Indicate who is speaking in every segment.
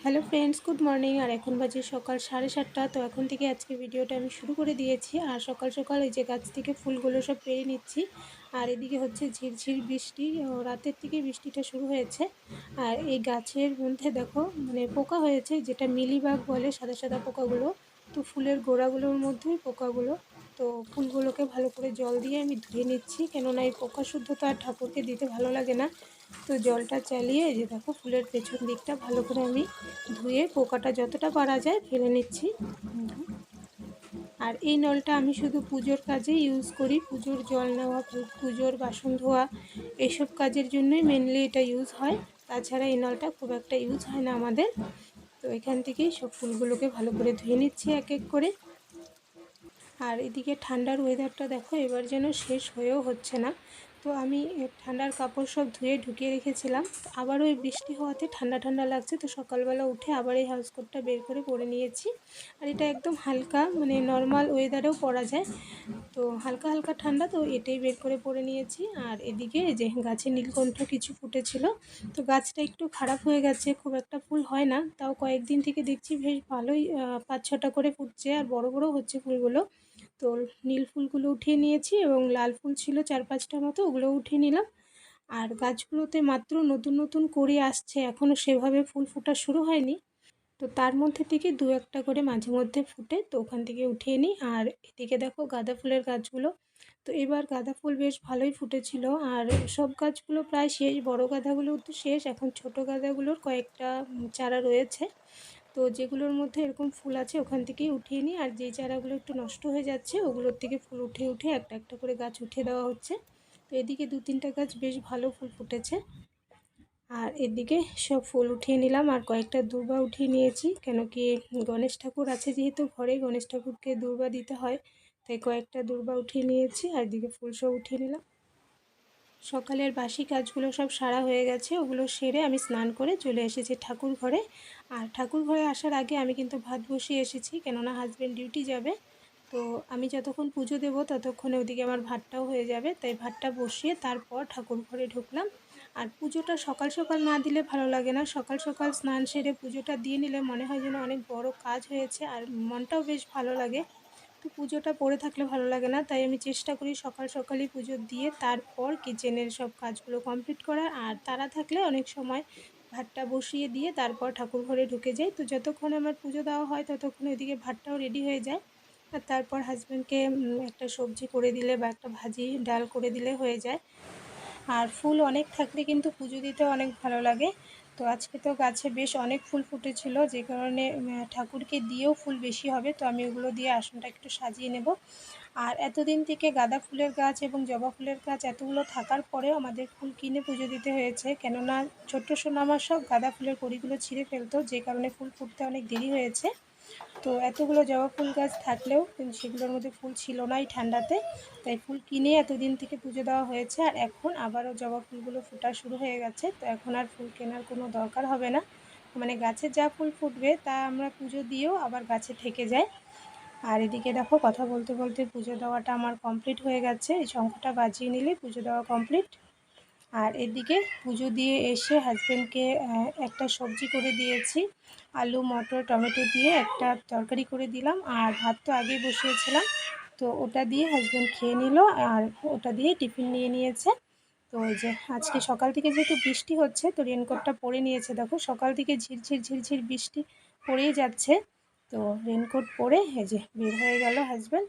Speaker 1: Hello friends, good morning. আর এখন বাজে সকাল 7:30। তো এখন থেকে আজকে ভিডিওটা আমি শুরু করে দিয়েছি। আর সকাল সকাল এই যে গাছ থেকে ফুলগুলো সব পেরে নিচ্ছি। আর এদিকে হচ্ছে ঝিরঝির বৃষ্টি, রাতের থেকে বৃষ্টিটা শুরু হয়েছে। আর এই গাছের মধ্যে দেখো মানে পোকা হয়েছে, যেটা মিলিবাগ বলে, সাদা সাদা পোকাগুলো। তো ফুলের গোড়াগুলোর মধ্যেই পোকাগুলো। তো ফুলগুলোকে ভালো করে জল দিয়ে আমি ধুয়ে নিচ্ছি, কেননা এই পোকা শুদ্ধতা আর ঠাকুরকে দিতে ভালো লাগে না। তো জলটা চালিয়ে এই যে দেখো ফুলের পেছন দিকটা ভালো করে আমি ধুয়ে পোকাটা যতটা পারা যায় ফেলে নিচ্ছি। আর এই নলটা আমি শুধু পুজোর কাজে ইউজ করি, পুজোর জল নেওয়া, পুজোর বাসন ধোয়া, এইসব কাজের জন্যই মেনলি এটা ইউজ হয়। তাছাড়া এই নলটা খুব একটা ইউজ হয় না আমাদের। তো এখান থেকেই সব ফুলগুলোকে ভালো করে ধুয়ে নিচ্ছি এক এক করে। আর এদিকে ঠান্ডার ওয়েদারটা দেখো এবার যেন শেষ হয়েও হচ্ছে না। তো আমি ঠান্ডার কাপড় সব ধুয়ে ঢুকিয়ে রেখেছিলাম, আবার ওই বৃষ্টি হওয়াতে ঠান্ডা ঠান্ডা লাগছে। তো সকালবেলা উঠে আবার এই হাউস কোটটা বের করে পরে নিয়েছি। আর এটা একদম হালকা, মানে নর্মাল ওয়েদারেও পরা যায়। তো হালকা হালকা ঠান্ডা, তো এটাই বের করে পরে নিয়েছি। আর এদিকে যে গাছে নীলকণ্ঠ কিছু ফুটেছিল, তো গাছটা একটু খারাপ হয়ে গেছে, খুব একটা ফুল হয় না। তাও কয়েকদিন থেকে দেখছি বেশ ভালোই 5-6টা করে ফুটছে, আর বড় বড় হচ্ছে ফুলগুলো। তো নীল ফুলগুলো উঠিয়ে নিয়েছি এবং লাল ফুল ছিল 4-5টা মতো, ওগুলো উঠিয়ে নিলাম। আর গাছগুলোতে মাত্র নতুন নতুন কড়ি আসছে, এখনও সেভাবে ফুল ফোটা শুরু হয়নি। তো তার মধ্যে থেকে 2-1টা করে মাঝে মধ্যে ফুটে, তো ওখান থেকে উঠিয়ে নিই। আর এদিকে দেখো গাঁদা ফুলের গাছগুলো, তো এবার গাঁদা ফুল বেশ ভালোই ফুটেছিল। আর সব গাছগুলো প্রায় শেষ, বড় গাঁদাগুলো তো শেষ, এখন ছোট গাঁদাগুলোর কয়েকটা চারা রয়েছে। তো যেগুলোর মধ্যে এরকম ফুল আছে ওখান থেকেই উঠিয়ে নিই। আর যেই চারাগুলো একটু নষ্ট হয়ে যাচ্ছে ওগুলোর থেকে ফুল উঠে উঠে একটা একটা করে গাছ উঠিয়ে দেওয়া হচ্ছে। তো এদিকে 2-3টা গাছ বেশ ভালো ফুল ফুটেছে। আর এদিকে সব ফুল উঠিয়ে নিলাম, আর কয়েকটা দূর্বা উঠিয়ে নিয়েছি, কেন কি গণেশ ঠাকুর আছে যেহেতু ঘরে, গণেশ ঠাকুরকে দূর্বা দিতে হয়, তাই কয়েকটা দূর্বা উঠিয়ে নিয়েছি। আর এদিকে ফুল সব উঠিয়ে নিলাম। সকালের বাসি কাজগুলো সব সারা হয়ে গেছে, ওগুলো সেরে আমি স্নান করে চলে এসেছি ঠাকুর ঘরে। আর ঠাকুর ঘরে আসার আগে আমি কিন্তু ভাত বসিয়ে এসেছি, কেননা হাজব্যান্ড ডিউটি যাবে। তো আমি যতক্ষণ পুজো দেবো ততক্ষণে ওদিকে আমার ভাতটাও হয়ে যাবে, তাই ভাতটা বসিয়ে তারপর ঠাকুর ঘরে ঢুকলাম। আর পুজোটা সকাল সকাল না দিলে ভালো লাগে না, সকাল সকাল স্নান সেরে পুজোটা দিয়ে নিলে মনে হয় যেন অনেক বড় কাজ হয়েছে, আর মনটাও বেশ ভালো লাগে। তো পুজোটা পড়ে থাকলে ভালো লাগে না, তাই আমি চেষ্টা করি সকাল সকালই পুজো দিয়ে তারপর কিচেনের সব কাজগুলো কমপ্লিট করার। আর তারা থাকলে অনেক সময় ভাতটা বসিয়ে দিয়ে তারপর ঠাকুর ঘরে ঢুকে যাই। তো যতক্ষণ আমার পুজো দেওয়া হয় ততক্ষণ ওইদিকে ভাতটাও রেডি হয়ে যায়। আর তারপর হাজব্যান্ডকে একটা সবজি করে দিলে বা একটা ভাজি ডাল করে দিলে হয়ে যায়। আর ফুল অনেক থাকলে কিন্তু পুজো দিতে অনেক ভালো লাগে। তো আজকে তো গাছে বেশ অনেক ফুল ফুটেছিল, যে কারণে ঠাকুরকে দিয়েও ফুল বেশি হবে, তো আমি ওগুলো দিয়ে আসনটা একটু সাজিয়ে নেব। আর এতদিন থেকে গাঁদা ফুলের গাছ এবং জবা ফুলের গাছ এতগুলো থাকার পরেও আমাদের ফুল কিনে পুজো দিতে হয়েছে, কেননা ছোট্ট সোনা আমার সব গাঁদা ফুলের কড়িগুলো ছিঁড়ে ফেলতো, যে কারণে ফুল ফুটতে অনেক দেরি হয়েছে। তো এতগুলো জবা ফুল গাছ থাকলেও কিন্তু সেগুলোর মধ্যে ফুল ছিল না এই ঠান্ডাতে, তাই ফুল কিনে এতদিন থেকে পুজো দেওয়া হয়েছে। আর এখন আবারও জবা ফুলগুলো ফোটা শুরু হয়ে গেছে, তো এখন আর ফুল কেনার কোনো দরকার হবে না, মানে গাছে যা ফুল ফুটবে তা আমরা পুজো দিয়েও আবার গাছে থেকে যায়। আর এদিকে দেখো কথা বলতে বলতে পুজো দেওয়াটা আমার কমপ্লিট হয়ে গেছে, এই শঙ্খটা বাজিয়ে নিলে পুজো দেওয়া কমপ্লিট। আর এদিকে পুজো দিয়ে এসে হাজব্যান্ডকে একটা সবজি করে দিয়েছি, আলু মটর টমেটো দিয়ে একটা তরকারি করে দিলাম। আর ভাত তো আগেই বসিয়েছিলাম, তো ওটা দিয়ে হাজব্যান্ড খেয়ে নিল, আর ওটা দিয়ে টিফিন নিয়ে নিয়েছে। তো ওই যে আজকে সকাল থেকে যেহেতু বৃষ্টি হচ্ছে, তো রেনকোটটা পরে নিয়েছে, দেখো সকাল থেকে ঝিরঝির ঝিরঝির বৃষ্টি পড়েই যাচ্ছে। তো রেনকোট পরে এই যে বের হয়ে গেল হাজব্যান্ড।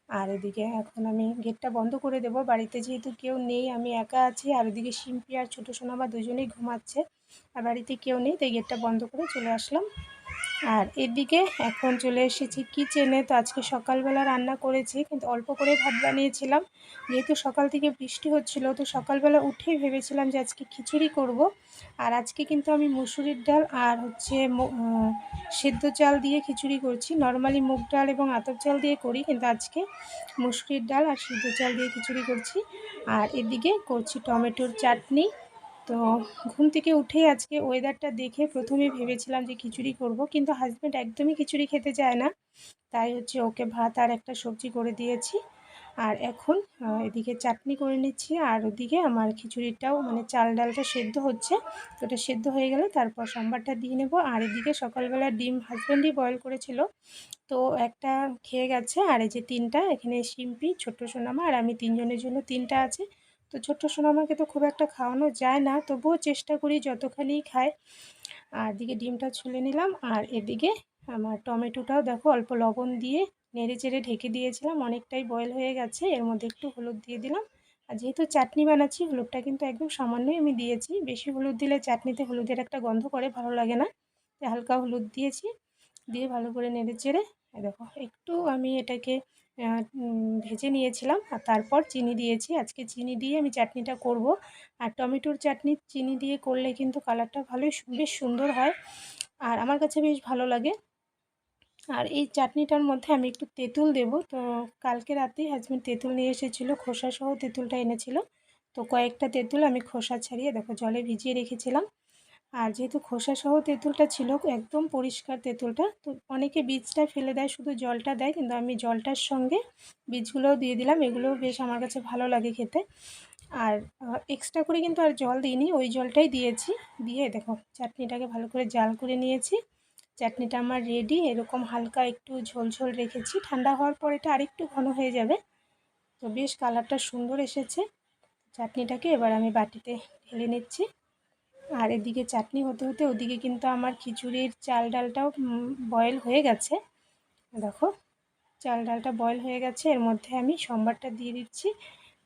Speaker 1: আর এদিকে এখন আমি গেটটা বন্ধ করে দেব, বাড়িতে যেহেতু কেউ নেই, আমি একা আছি। আর ওদিকে শিম্পি আর ছোটো সোনামা দুজনেই ঘুমাচ্ছে, আর বাড়িতে কেউ নেই, তাই গেটটা বন্ধ করে চলে আসলাম। আর এদিকে এখন চলে এসেছি কিচেনে। তো আজকে সকালবেলা রান্না করেছি, কিন্তু অল্প করে ভাত বানিয়েছিলাম, যেহেতু সকাল থেকে বৃষ্টি হচ্ছিল। তো সকালবেলা উঠেই ভেবেছিলাম যে আজকে খিচুড়ি করব। আর আজকে কিন্তু আমি মুসুরির ডাল আর হচ্ছে সেদ্ধ চাল দিয়ে খিচুড়ি করছি। নর্মালি মুগ ডাল এবং আতপ চাল দিয়ে করি, কিন্তু আজকে মুসুরির ডাল আর সেদ্ধ চাল দিয়ে খিচুড়ি করছি। আর এদিকে করছি টমেটোর চাটনি। তো ঘুম থেকে উঠেই আজকে ওয়েদারটা দেখে প্রথমে ভেবেছিলাম যে খিচুড়ি করব, কিন্তু হাজব্যান্ড একদমই খিচুড়ি খেতে চায় না, তাই হচ্ছে ওকে ভাত আর একটা সবজি করে দিয়েছি। আর এখন এদিকে চাটনি করে নিচ্ছি, আর ওদিকে আমার খিচুড়িটাও মানে চাল ডালটা সেদ্ধ হচ্ছে। তো ওটা সেদ্ধ হয়ে গেলে তারপর সম্বারটা দিয়ে নেব। আর এদিকে সকালবেলা ডিম হাজব্যান্ডই বয়েল করেছিল, তো একটা খেয়ে গেছে। আর এই যে 3টা এখানে শিম্পি, ছোট্ট সোনামা আর আমি 3জনের জন্য 3টা আছে। তো ছোট্ট সোনামাকে তো খুব একটা খাওয়ানো যায় না, তবুও চেষ্টা করি যতখানি খায়। আর এদিকে ডিমটা ছুলে নিলাম, আর এদিকে আমার টমেটোটাও দেখো অল্প লবণ দিয়ে নেড়ে চেড়ে ঢেকে দিয়েছিলাম, অনেকটাই বয়েল হয়ে গেছে। এর মধ্যে একটু হলুদ দিয়ে দিলাম। আর যেহেতু চাটনি বানাচ্ছি হলুদটা কিন্তু একদম সামান্যই আমি দিয়েছি, বেশি হলুদ দিলে চাটনিতে হলুদের একটা গন্ধ করে, ভালো লাগে না। তাই হালকা হলুদ দিয়েছি, দিয়ে ভালো করে নেড়ে চেড়ে দেখো একটু আমি এটাকে ভেজে নিয়েছিলাম। আর তারপর চিনি দিয়েছি, আজকে চিনি দিয়ে আমি চাটনিটা করব। আর টমেটোর চাটনি চিনি দিয়ে করলে কিন্তু কালারটা ভালোই বেশ সুন্দর হয়, আর আমার কাছে বেশ ভালো লাগে। আর এই চাটনিটার মধ্যে আমি একটু তেঁতুল দেব। তো কালকে রাতেই হাজব্যান্ড তেঁতুল নিয়ে এসেছিলো, খোসাসহ তেঁতুলটা এনেছিল। তো কয়েকটা তেঁতুল আমি খোসা ছাড়িয়ে দেখো জলে ভিজিয়ে রেখেছিলাম। আর যেহেতু খোসাসহ তেঁতুলটা ছিল, একদম পরিষ্কার তেঁতুলটা, তো অনেকে বীজটা ফেলে দেয়, শুধু জলটা দেয়, কিন্তু আমি জলটার সঙ্গে বীজগুলোও দিয়ে দিলাম। এগুলোও বেশ আমার কাছে ভালো লাগে খেতে। আর এক্সট্রা করে কিন্তু আর জল দিইনি, ওই জলটাই দিয়েছি। দিয়ে দেখো চাটনিটাকে ভালো করে জাল করে নিয়েছি। চাটনিটা আমার রেডি, এরকম হালকা একটু ঝোল ঝোল রেখেছি, ঠান্ডা হওয়ার পর এটা আরেকটু ঘন হয়ে যাবে। তো বেশ কালারটা সুন্দর এসেছে। চাটনিটাকে এবার আমি বাটিতে ঢেলে নিচ্ছি। আর এদিকে চাটনি হতে হতে ওদিকে কিন্তু আমার খিচুড়ির চাল ডালটাও বয়েল হয়ে গেছে। দেখো চাল ডালটা বয়েল হয়ে গেছে, এর মধ্যে আমি সম্বারটা দিয়ে দিচ্ছি।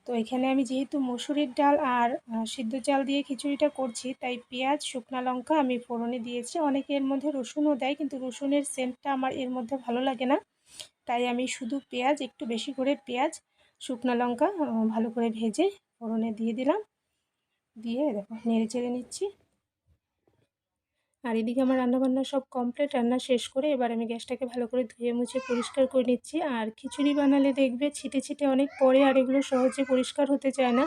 Speaker 1: তো এখানে আমি যেহেতু মসুরির ডাল আর সিদ্ধ চাল দিয়ে খিচুড়িটা করছি, তাই পেঁয়াজ শুকনো লঙ্কা আমি ফোড়নে দিয়েছি। অনেকে এর মধ্যে রসুনও দেয়, কিন্তু রসুনের সেন্টটা আমার এর মধ্যে ভালো লাগে না, তাই আমি শুধু পেঁয়াজ, একটু বেশি করে পেঁয়াজ শুকনো লঙ্কা ভালো করে ভেজে ফোড়নে দিয়ে দিলাম। দিয়ে দেখো নেড়ে চেড়ে নিচ্ছি। আর এদিকে আমার রান্নাবান্না সব কমপ্লিট, রান্না শেষ করে এবার আমি গ্যাসটাকে ভালো করে ধুয়ে মুছে পরিষ্কার করে নিচ্ছি। আর খিচুড়ি বানালে দেখবে ছিটে ছিটে অনেক পড়ে, আর এগুলো সহজে পরিষ্কার হতে চায় না,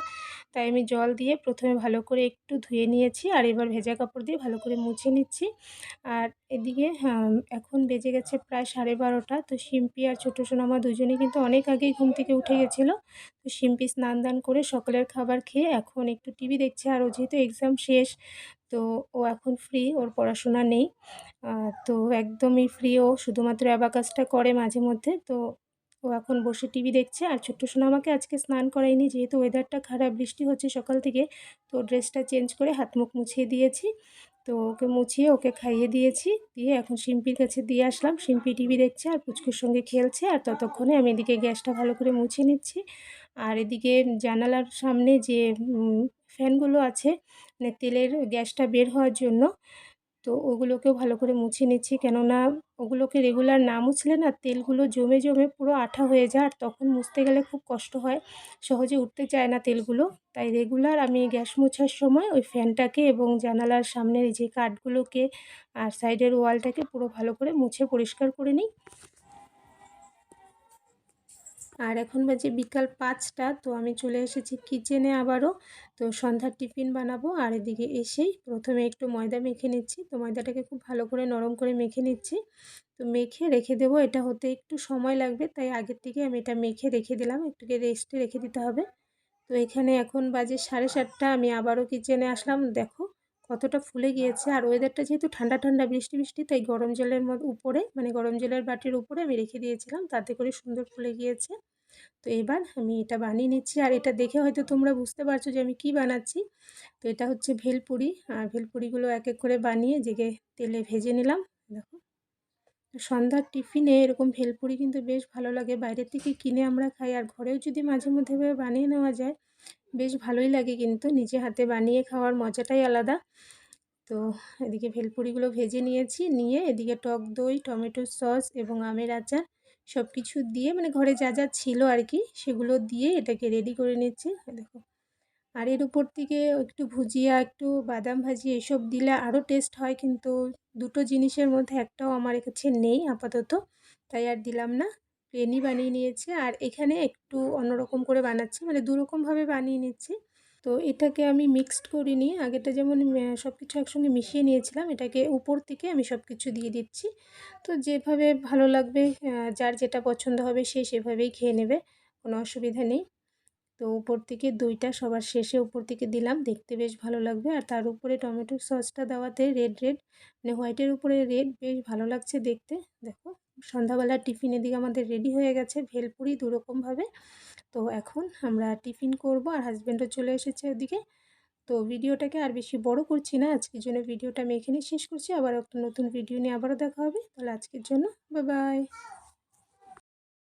Speaker 1: তাই আমি জল দিয়ে প্রথমে ভালো করে একটু ধুয়ে নিয়েছি, আর এবার ভেজা কাপড় দিয়ে ভালো করে মুছে নিচ্ছি। আর এদিকে এখন বেজে গেছে প্রায় 12:30। তো শিম্পি আর ছোটো সোনামা দুজনেই কিন্তু অনেক আগেই ঘুম থেকে উঠে গেছিলো। তো শিম্পি স্নান দান করে সকালের খাবার খেয়ে এখন একটু টিভি দেখছে। আর ও যেহেতু এক্সাম শেষ, তো ও এখন ফ্রি, ওর পড়াশোনা নেই। তো একদমই ফ্রি, ও শুধুমাত্র অ্যাবাকাসটা করে মাঝে মধ্যে। তো ও এখন বসে টিভি দেখছে। আর ছোট্ট সোনামাকে আজকে স্নান করাইনি, যেহেতু ওয়েদারটা খারাপ, বৃষ্টি হচ্ছে সকাল থেকে। তো ড্রেসটা চেঞ্জ করে হাত মুখ মুছিয়ে দিয়েছি। তো ওকে মুছিয়ে ওকে খাইয়ে দিয়েছি, দিয়ে এখন শিম্পির কাছে দিয়ে আসলাম। শিম্পি টিভি দেখছে আর পুচকুর সঙ্গে খেলছে, আর ততক্ষণে আমি এদিকে গ্যাসটা ভালো করে মুছে নিচ্ছি। আর এদিকে জানালার সামনে যে ফ্যানগুলো আছে, মানে তেলের গ্যাসটা বের হওয়ার জন্য, তো ওগুলোকেও ভালো করে মুছে নিচ্ছি। কেননা ওগুলোকে রেগুলার না মুছলে না তেলগুলো জমে জমে পুরো আঠা হয়ে যায়, আর তখন মুছতে গেলে খুব কষ্ট হয়, সহজে উঠতে চায় না তেলগুলো। তাই রেগুলার আমি গ্যাস মোছার সময় ওই ফ্যানটাকে এবং জানালার সামনের এই যে কাঠগুলোকে আর সাইডের ওয়ালটাকে পুরো ভালো করে মুছে পরিষ্কার করে নিই। আর এখন বাজে বিকাল 5টা। তো আমি চলে এসেছি কিচেনে আবারও। তো সন্ধ্যার টিফিন বানাবো। আর এদিকে এসেই প্রথমে একটু ময়দা মেখে নিচ্ছি। তো ময়দাটাকে খুব ভালো করে নরম করে মেখে নিচ্ছি। তো মেখে রেখে দেবো, এটা হতে একটু সময় লাগবে, তাই আগের থেকে আমি এটা মেখে রেখে দিলাম, একটুকে রেস্টে রেখে দিতে হবে। তো এখানে এখন বাজে 7:30, আমি আবারও কিচেনে আসলাম। দেখো কতটা ফুলে গিয়েছে। আর ওয়েদারটা যেহেতু ঠান্ডা ঠান্ডা, বৃষ্টি বৃষ্টি, তাই গরম জলের উপরে, মানে গরম জলের বাটির উপরে আমি রেখে দিয়েছিলাম, তাতে করে সুন্দর ফুলে গিয়েছে। তো এবার আমি এটা বানিয়ে নিচ্ছি। আর এটা দেখে হয়তো তোমরা বুঝতে পারছো যে আমি কি বানাচ্ছি। তো এটা হচ্ছে ভেলপুরি। আর ভেলপুরিগুলো এক এক করে বানিয়ে জেগে তেলে ভেজে নিলাম। দেখো সন্ধ্যার টিফিনে এরকম ভেলপুরি কিন্তু বেশ ভালো লাগে। বাইরের থেকে কিনে আমরা খাই, আর ঘরেও যদি মাঝে মধ্যে বানিয়ে নেওয়া যায় বেশ ভালোই লাগে, কিন্তু নিজে হাতে বানিয়ে খাওয়ার মজাটাই আলাদা। তো এদিকে ভেলপুরিগুলো ভেজে নিয়েছি, নিয়ে এদিকে টক দই, টমেটো সস এবং আমের আচার সব কিছু দিয়ে, মানে ঘরে যা যা ছিল আর কি, সেগুলো দিয়ে এটাকে রেডি করে নিচ্ছি। দেখো, আর এর উপর থেকে একটু ভুজিয়া, একটু বাদাম ভাজি এসব দিলে আরও টেস্ট হয়, কিন্তু দুটো জিনিসের মধ্যে একটাও আমার কাছে নেই আপাতত, তাই আর দিলাম না। প্লেনই বানিয়ে নিয়েছি। আর এখানে একটু অন্যরকম করে বানাচ্ছি, মানে দুরকমভাবে বানিয়ে নিচ্ছি। তো এটাকে আমি মিক্সড করিনি, আগেটা যেমন সব কিছু একসঙ্গে মিশিয়ে নিয়েছিলাম, এটাকে উপর থেকে আমি সব কিছু দিয়ে দিচ্ছি। তো যেভাবে ভালো লাগবে, যার যেটা পছন্দ হবে সে সেভাবেই খেয়ে নেবে। কোনো অসুবিধা নেই। তো উপর থেকে দইটা সবার শেষে উপর থেকে দিলাম, দেখতে বেশ ভালো লাগবে। আর তার উপরে টমেটো সসটা দেওয়াতে রেড রেড মানে হোয়াইটের উপরে রেড বেশ ভালো লাগছে দেখতে। দেখো সন্ধ্যাবেলার টিফিন এদিকে আমাদের রেডি হয়ে গেছে, ভেলপুরি দুরকমভাবে। তো এখন আমরা টিফিন করব আর হাজব্যান্ডও চলে এসেছে ওদিকে। তো ভিডিওটাকে আর বেশি বড় করছি না, আজকের জন্য ভিডিওটা আমি এখানেই শেষ করছি। আবার একটা নতুন ভিডিও নিয়ে আবারও দেখা হবে। তাহলে আজকের জন্য বাই বাই।